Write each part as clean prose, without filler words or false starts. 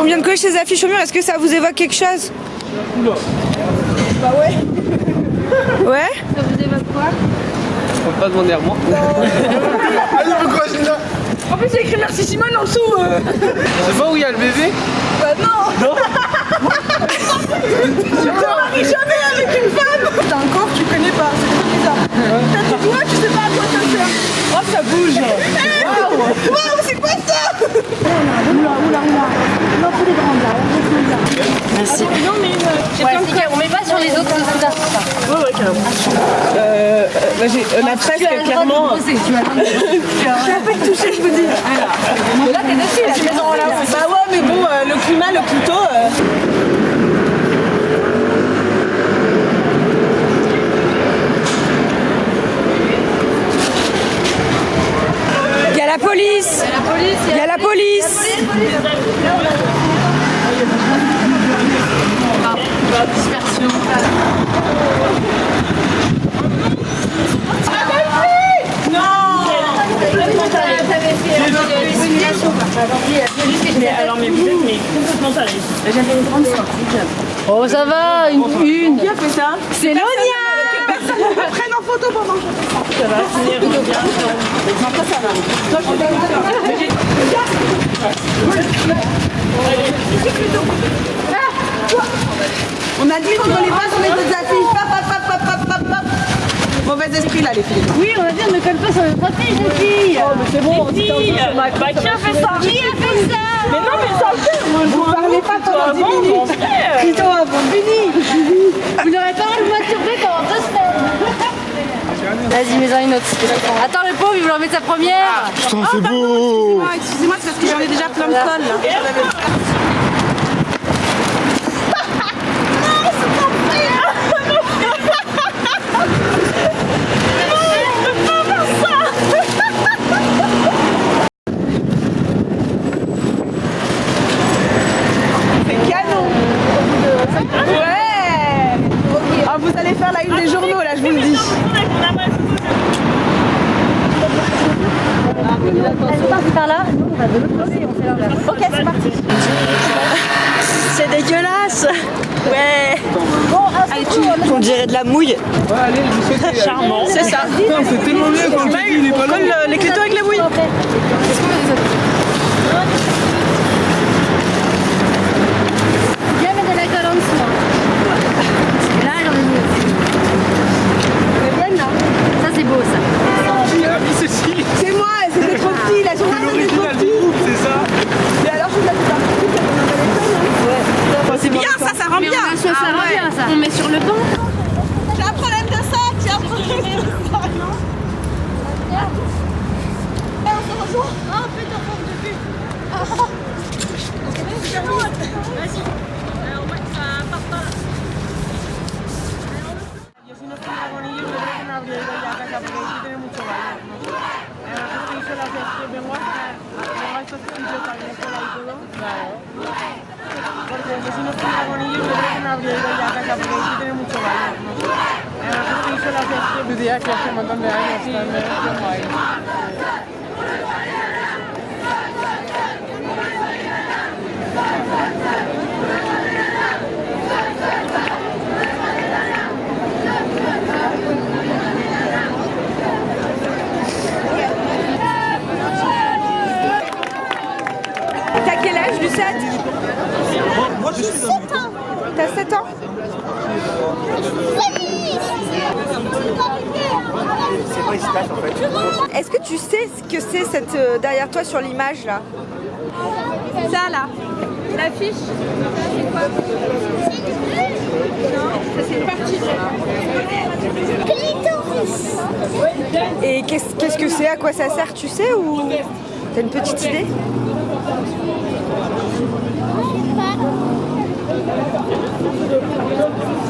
On vient de coller ces affiches au mur, est-ce que ça vous évoque quelque chose? Bah ouais. Ouais? Ça vous évoque quoi? Je peux pas demander à moi. Allez, pourquoi j'ai là? En plus, il y a écrit merci Simone en dessous. C'est pas où il y a le bébé? Bah non. Non. Tu te maries jamais avec une femme. T'as un corps que tu connais pas, c'est trop bizarre. T'as des doigts, tu sais pas à quoi ça sert. Oh, ça bouge. Waouh, c'est quoi ça? Oula. Non, faut les grandes là. Merci. Non, mais On met pas sur les autres sodas. ouais, carrément. La presse, clairement. Je suis à peine touchée, je vous dis. Là, t'es dessus, là. Bah ouais, mais bon, le climat, le couteau. Il y a la police! Il y a la police! Dispersion. Oh, ça va, une. Qui a fait ça? C'est Lonia! Personne ne me prenne en photo pendant que je fais ça. Ça va finir bien. Non, toi, ça va. Toi, je suis On a dit qu'on ne collait pas sur les autres affiches. Pap. Mauvais esprit là, les filles. Oui, on va dire ne colle pas sur les affiches, les filles! Oh, mais c'est bon, on dit Qui a fait ça? Qui a fait ça? Mais non, mais ça le fait. Vous parlez pas pendant 10 minutes. Plutôt avant. Fini. Vous n'aurez pas le masturber pendant 2 semaines! Vas-y, mets-en une autre. Attends, le pauvre, il voulait en mettre sa première! Putain, c'est beau! Excusez-moi, c'est parce que j'en ai déjà plein de colle là. Vous allez faire la une des journaux là, je vous le dis. Elle est partie par là, nous on va de l'autre côté, on fait l'inverse. Ok, c'est parti. C'est dégueulasse. Ouais. Bon, Allez, On dirait de la mouille. Ouais, allez, je vous souhaite. charmant. C'est ça. Putain, c'est tellement mieux quand le bébé il est pas On là. colle les clitos avec les bouilles. Viens mettre de la colle en dessous. Là, j'en ai mis aussi. C'est bien là. Ça, c'est beau, ça. Qui a mis ceci? C'est moi, c'était trop petit. La journée c'était trop L'original du petit. groupe, c'est ça? Mais alors je vous la fais pas plus tard. C'est bien ça, ça rend Mais bien. on ça rend bien, ça. On met sur le banc. J'ai un problème de ça, j'ai un problème de ça. On se rejoint. Ah, putain, forme de vue. Vas-y. Alors, ouais, ça part pas là. Yo si no estoy con ellos, yo creo que me habría ido ya a casa porque aquí tiene mucho baile. No sé. Esto hizo la que vengo a estos sitios también escuela y todo. Claro. Porque yo si no estoy con ellos, yo creo que me habría ido ya a casa porque aquí tiene mucho baile. No sé. Esto hizo la que Tu dirías que hace un montón de años también. Qué guay. T'as quel âge, Lucette? Moi, je suis 7 ans. T'as 7 ans? C'est quoi, il se passe en fait? Est-ce que tu sais ce que c'est cette derrière toi sur l'image là? ça là. L'affiche. C'est quoi? Non, ça c'est une partie. Et qu'est-ce que c'est? À quoi ça sert? Tu sais ou t'as une petite idée?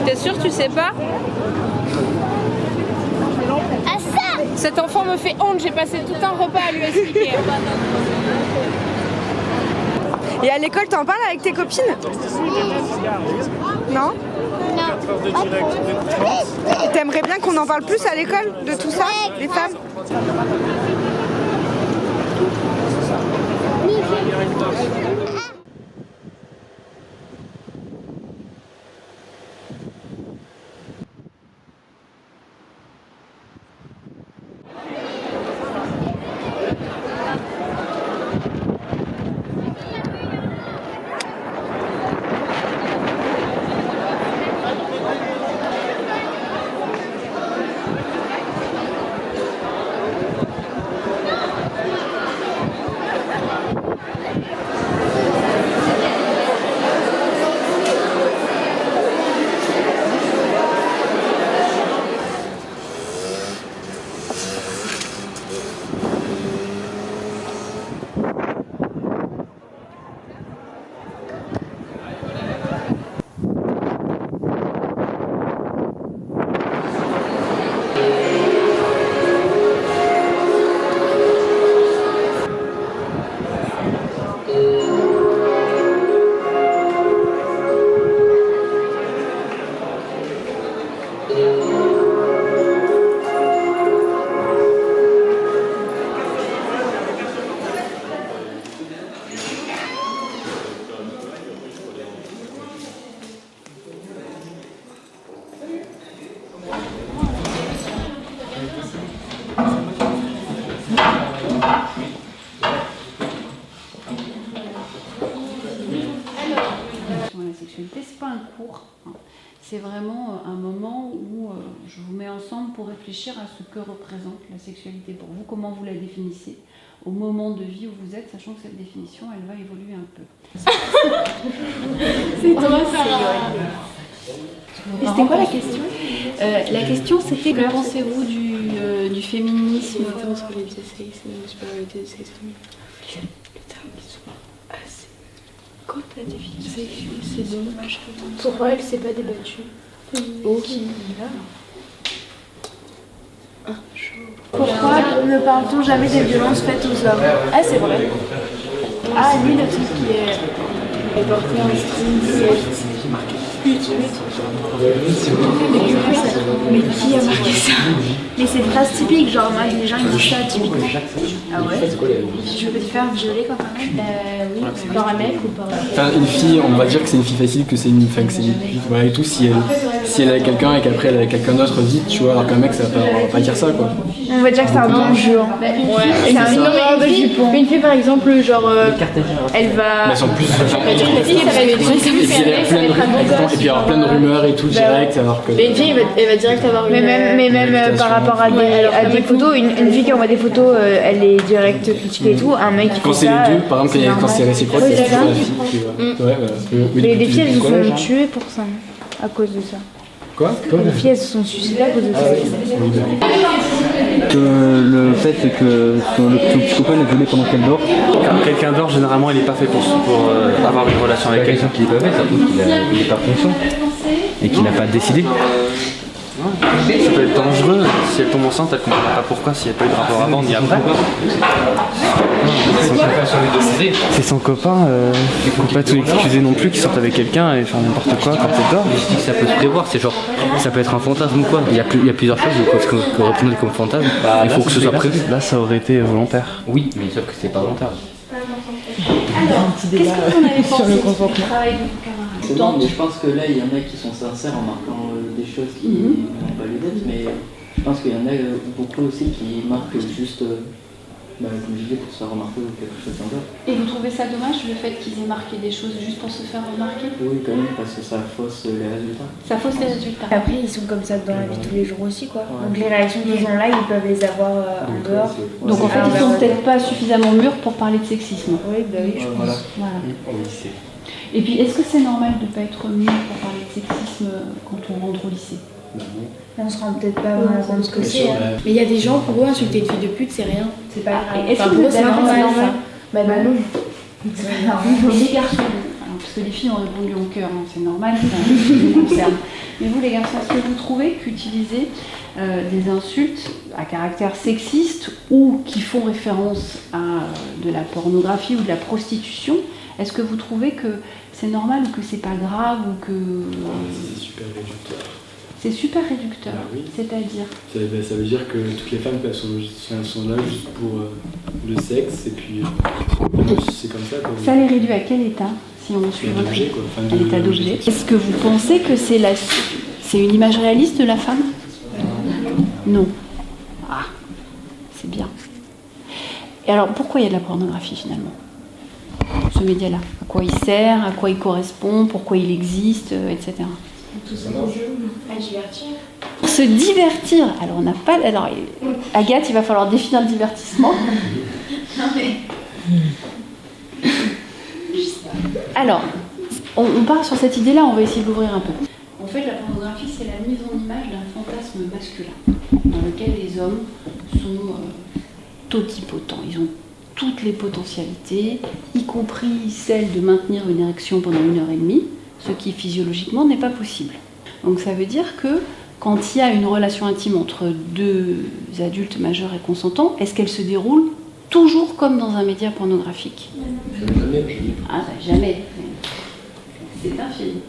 T'es sûr tu sais pas? Ah, ça! Cet enfant me fait honte, j'ai passé tout un repas à lui expliquer. Et à l'école, t'en parles avec tes copines? Non? T'aimerais bien qu'on en parle plus à l'école de tout ça, les femmes? La sexualité, c'est pas un cours, hein. C'est vraiment un moment où je vous mets ensemble pour réfléchir à ce que représente la sexualité pour vous, comment vous la définissez au moment de vie où vous êtes, sachant que cette définition, elle va évoluer un peu. C'est drôle ça. Et c'était quoi la question? La question c'était que pensez-vous du féminisme? Entre les deux sexes et la supériorité des sexes féminins. Les termes qui sont assez. Quand la définition c'est dommage. Pourquoi elle s'est pas débattue? Ok. Pourquoi ne parle-t-on jamais des violences faites aux hommes? Ah, c'est vrai. Ah, lui, le truc qui est porté en style, Mais qui a marqué ça? Mais c'est une phrase typique, genre moi les gens ils disent ça typiquement. Ah ouais? Je peux te faire violer quand un mec? oui, par un mec ou par... Enfin, une fille, on va dire que c'est une fille facile, que c'est une femme, que c'est une pute, voilà, et tout, si elle est avec quelqu'un et qu'après elle est avec quelqu'un d'autre vite, tu vois, alors qu'un mec, ça va pas dire ça, quoi. On va dire que c'est un bon jeu. Ouais, une fille par exemple, genre, elle va... Mais elles sont plus... Et puis avoir plein de rumeurs et tout, direct, alors que... Mais une fille, elle va direct avoir une... Mais même par rapport à des photos, une fille qui envoie des photos, elle est direct critiquée et tout. Un mec qui Quand fait c'est ça, les deux, par exemple, quand c'est réciproque, c'est toujours la fille qui va... Ouais, voilà. Mais les filles elles se sont tuées pour ça, à cause de ça. Quoi? Les filles elles se sont suicidées à cause de ça. Que le fait que son psychopathe est violé pendant qu'elle dort. Quand quelqu'un dort, généralement, il n'est pas fait pour avoir une relation avec quelqu'un. Qui n'est pas fait, ça prouve qu'il n'est pas conscient et qu'il n'a pas décidé. Ça peut être dangereux. Si elle tombe enceinte, elle ne comprendra pas pourquoi, s'il n'y a pas eu de rapport avant ni après. C'est son copain, il ne faut pas tout excuser non plus, qu'il sorte avec quelqu'un et faire n'importe quoi quand elle dort. Je dis que ça peut se prévoir, c'est genre, ça peut être un fantasme ou quoi. Il y a plusieurs choses qu'on représente comme fantasme, il faut que ce soit prévu. Là, ça aurait été volontaire. Oui, mais sauf que c'est pas volontaire. Alors, qu'est-ce que vous en avez pensé du travail de vos camarades? Non, mais je pense que là, il y en a qui sont sincères en marquant des choses qui n'ont pas lieu d'être, mais je pense qu'il y en a beaucoup aussi qui marquent juste, comme je disais, pour se faire remarquer ou quelque chose comme ça. Et vous trouvez ça dommage, le fait qu'ils aient marqué des choses juste pour se faire remarquer? Oui, quand même, parce que ça fausse les résultats. Ça fausse les résultats. Après ils sont comme ça dans la vie de tous les jours aussi quoi. Donc les réactions qu'ils ont là, ils peuvent les avoir en dehors. Donc en fait, ils sont peut-être pas suffisamment mûrs pour parler de sexisme. Oui, bah oui, je pense. Voilà. Et puis, est-ce que c'est normal de ne pas être mûr pour parler de sexisme quand on rentre au lycée? On se rend peut-être pas vraiment compte ce que c'est. Mais il y a des gens, pour eux, insulter une fille de pute, c'est rien. C'est pas grave. Est-ce que pour eux, c'est normal ça? Bah non. C'est normal. Mais les garçons, alors, parce que les filles ont répondu en cœur, hein, c'est normal, ça nous concerne. Mais vous, les garçons, est-ce que vous trouvez qu'utiliser des insultes à caractère sexiste ou qui font référence à de la pornographie ou de la prostitution, est-ce que vous trouvez que c'est normal ou que c'est pas grave ou que... C'est super réducteur. C'est super réducteur, oui. C'est-à-dire Ça veut dire que toutes les femmes elles sont là juste pour le sexe et puis c'est comme ça. Quoi. Ça les réduit à quel état si on suit votre l'état d'objet? Est-ce que vous pensez que c'est une image réaliste de la femme? Non. Ah, c'est bien. Et alors pourquoi il y a de la pornographie finalement? Ce média-là, à quoi il sert, à quoi il correspond, pourquoi il existe, etc. Tout ça dans le jeu, à divertir. Pour se divertir, alors on n'a pas... Alors, Agathe, il va falloir définir le divertissement. Non mais... Alors, on part sur cette idée-là, on va essayer de l'ouvrir un peu. En fait, la pornographie, c'est la mise en image d'un fantasme masculin, dans lequel les hommes sont totipotents. Ils ont toutes les potentialités, y compris celle de maintenir une érection pendant 1h30, ce qui physiologiquement n'est pas possible. Donc ça veut dire que quand il y a une relation intime entre deux adultes majeurs et consentants, est-ce qu'elle se déroule toujours comme dans un média pornographique? Jamais. Ah bah jamais. C'est un film.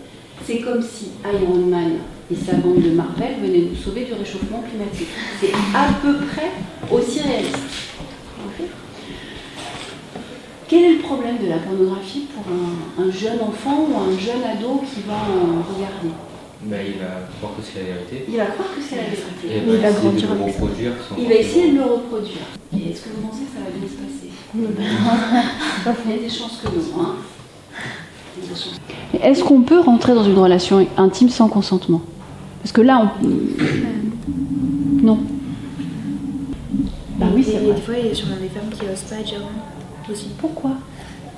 C'est comme si Iron Man et sa bande de Marvel venaient nous sauver du réchauffement climatique. C'est à peu près aussi réaliste. Okay. Quel est le problème de la pornographie pour un jeune enfant ou un jeune ado qui va en regarder? Bah, il va croire que c'est la vérité. Il va croire que c'est la vérité. Et il va essayer de le reproduire. Il va essayer de le reproduire. Et est-ce que vous pensez que ça va bien se passer? Il y a des chances que non. Hein. Est-ce qu'on peut rentrer dans une relation intime sans consentement? Parce que là, non. Bah oui, c'est vrai. Des fois, il y a sûrement des femmes qui n'osent pas dire non aussi. Pourquoi?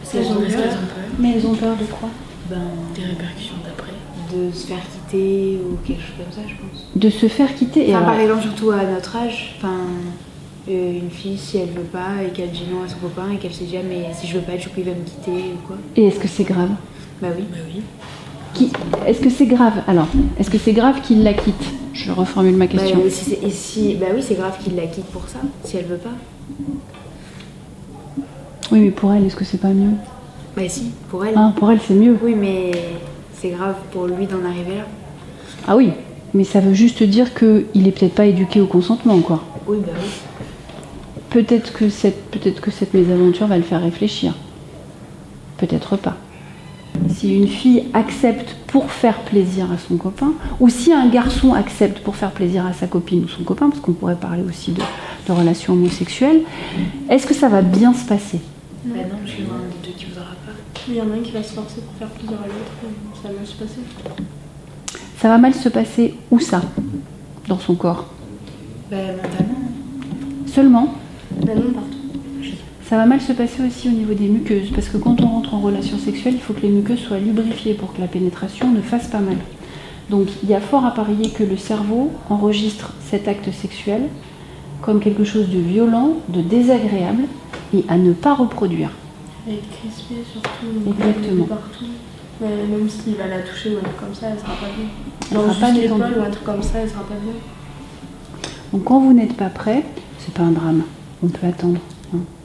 Parce qu'elles ont peur. Mais elles ont peur de quoi? Des répercussions d'après. De se faire quitter ou quelque chose comme ça, je pense. De se faire quitter. Enfin, par exemple, surtout à notre âge, une fille, si elle veut pas et qu'elle dit non à son copain et qu'elle se dit ah, mais si je veux pas, du coup il va me quitter ou quoi. Et est-ce que c'est grave? Bah oui. Est-ce que c'est grave? Alors, est-ce que c'est grave qu'il la quitte? Je reformule ma question. Bah oui, c'est grave qu'il la quitte pour ça, si elle veut pas. Oui, mais pour elle, est-ce que c'est pas mieux? Bah si, pour elle. Ah, pour elle, c'est mieux. Oui, mais c'est grave pour lui d'en arriver là. Ah oui, mais ça veut juste dire qu'il est peut-être pas éduqué au consentement, quoi. Oui, bah oui. Peut-être que cette mésaventure va le faire réfléchir. Peut-être pas. Si une fille accepte pour faire plaisir à son copain, ou si un garçon accepte pour faire plaisir à sa copine ou son copain, parce qu'on pourrait parler aussi de relations homosexuelles, est-ce que ça va bien se passer? Bah non, parce qu'il y en a un des deux qui voudra pas. Il y en a un qui va se forcer pour faire plaisir à l'autre, ça va mal se passer. Ça va mal se passer où ça? Dans son corps? Bah mentalement. Seulement? Bah non, partout. Ça va mal se passer aussi au niveau des muqueuses, parce que quand on rentre en relation sexuelle, il faut que les muqueuses soient lubrifiées pour que la pénétration ne fasse pas mal. Donc il y a fort à parier que le cerveau enregistre cet acte sexuel comme quelque chose de violent, de désagréable et à ne pas reproduire. Elle est crispée surtout. Exactement. Partout. Mais même s'il va la toucher ou un truc comme ça, elle sera pas bien. Elle sera pas détendue. L'épaule ou un truc comme ça, elle sera pas bien. Donc quand vous n'êtes pas prêt, c'est pas un drame, on peut attendre.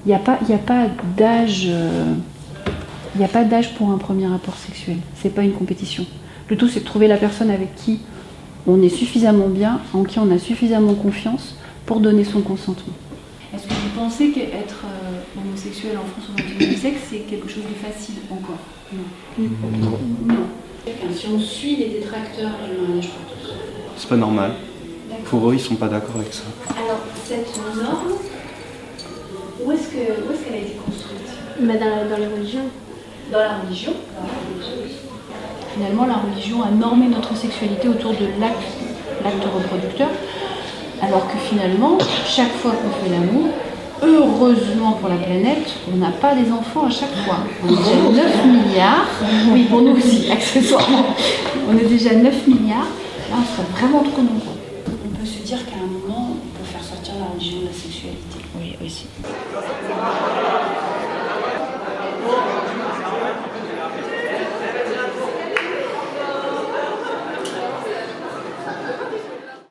Il n'y a pas d'âge. Il n'y a pas d'âge pour un premier rapport sexuel. C'est pas une compétition. Le tout, c'est de trouver la personne avec qui on est suffisamment bien, en qui on a suffisamment confiance pour donner son consentement. Est-ce que vous pensez qu'être homosexuel en France au XXIe siècle, c'est quelque chose de facile encore? Non. Si on suit les détracteurs du mariage pour tous. C'est pas normal. Pour eux, ils sont pas d'accord avec ça. Alors, cette norme, où est-ce qu'elle a été construite? Dans les religions. Dans la religion. Finalement, la religion a normé notre sexualité autour de l'acte reproducteur, alors que finalement, chaque fois qu'on fait l'amour, heureusement pour la planète, on n'a pas des enfants à chaque fois. On est déjà 9 milliards, oui pour nous aussi, accessoirement, on est déjà 9 milliards, là on serait vraiment trop nombreux. On peut se dire qu'à un moment, on peut faire sortir la religion de la sexualité. Oui, aussi.